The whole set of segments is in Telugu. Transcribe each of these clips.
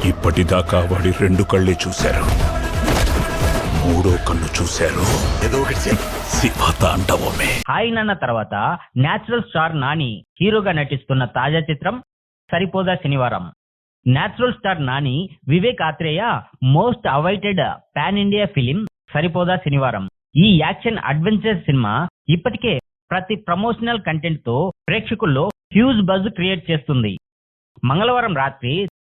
ఇప్పటిదాకా వాడి 2 కళ్ళే చూశారు, 3వ కన్ను చూశారు. ఏదో ఒకటి శివతాండవమే. హాయ్ నాన్న తర్వాత నేచురల్ స్టార్ నాని హీరోగా నటిస్తున్న తాజా చిత్రం Saripodhaa Sanivaaram. Natural star Nani, Vivek Athreya most awaited pan India film Saripodhaa Sanivaaram. ఈ యాక్షన్ అడ్వెంచర్ సినిమా ఇప్పటికే ప్రతి ప్రమోషనల్ కంటెంట్ తో ప్రేక్షకుల్లో హ్యూజ్ బజ్ క్రియేట్ చేస్తుంది. మంగళవారం రాత్రి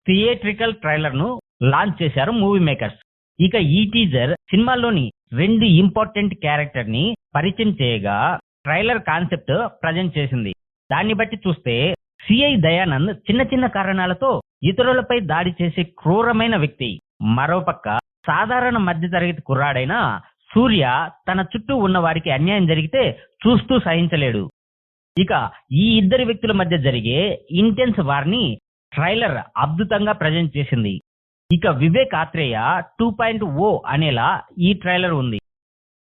థియేట్రికల్ ట్రైలర్ ను లాంచ్ చేశారు మూవీ మేకర్స్. ఇక ఈ టీజర్ సినిమాలోని 2 ఇంపార్టెంట్ క్యారెక్టర్ ని పరిచయం చేయగా ట్రైలర్ కాన్సెప్ట్ ప్రజెంట్ చేసింది. దాన్ని బట్టి చూస్తే సిఐ దయానంద్ చిన్న చిన్న కారణాలతో ఇతరులపై దాడి చేసే క్రూరమైన వ్యక్తి. మరోపక్క సాధారణ మధ్యతరగతి కుర్రాడైన సూర్య తన చుట్టూ ఉన్న వారికి అన్యాయం జరిగితే చూస్తూ సహించలేడు. ఇక ఈ ఇద్దరి వ్యక్తుల మధ్య జరిగే ఇంటెన్స్ వార్ని ట్రైలర్ అద్భుతంగా ప్రజెంట్ చేసింది. ఇక వివేక్ ఆత్రేయ 2.0 అనేలా ఈ ట్రైలర్ ఉంది.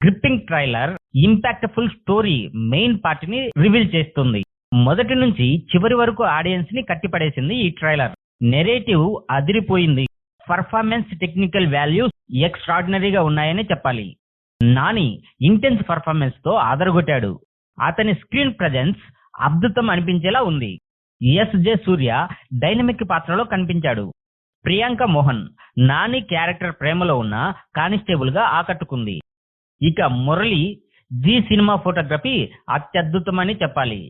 Gripping trailer impactful story main part ని రివీల్ చేస్తుంది. మొదటి నుంచి చివరి వరకు ఆడియన్స్ ని కట్టిపడేసింది ఈ ట్రైలర్. నెరేటివ్ అదిరిపోయింది. పర్ఫార్మెన్స్, టెక్నికల్ వాల్యూస్ ఎక్స్ట్రాడినరీగా ఉన్నాయని చెప్పాలి. నాని ఇంటెన్స్ పర్ఫార్మెన్స్ తో ఆదరగొట్టాడు. అతని స్క్రీన్ ప్రెజెన్స్ అద్భుతం అనిపించేలా ఉంది. ఎస్.జె. సూర్య డైనమిక్ పాత్రలో కనిపించాడు. ప్రియాంక మోహన్ నాని క్యారెక్టర్ ప్రేమలో ఉన్న కానిస్టేబుల్ గా ఆకట్టుకుంది. ఇక మురళి జీ సినిమా ఫోటోగ్రఫీ అత్యద్భుతమని చెప్పాలి.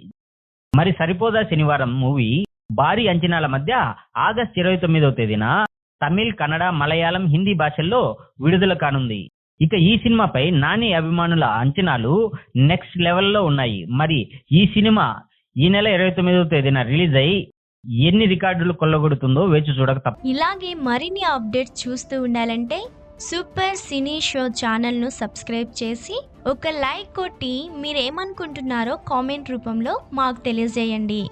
మరి సరిపోదా శనివారం మూవీ భారీ అంచనాల మధ్య ఆగస్టు 29వ తేదీన తమిళ్, కన్నడ, మలయాళం, హిందీ భాషల్లో విడుదల కానుంది. ఇక ఈ సినిమాపై నాని అభిమానుల అంచనాలు నెక్స్ట్ లెవెల్లో ఉన్నాయి. మరి ఈ సినిమా ఈ నెల 29వ తేదీన రిలీజ్ అయ్యి ఎన్ని రికార్డులు కొల్లగొడుతుందో వేచి చూడక తప్ప. ఇలాగే మరిన్ని అప్డేట్స్ చూస్తూ ఉండాలంటే సూపర్ సినీ షో ఛానల్ను సబ్స్క్రైబ్ చేసి ఒక లైక్ కొట్టి మీరేమనుకుంటున్నారో కామెంట్ రూపంలో మాకు తెలియజేయండి.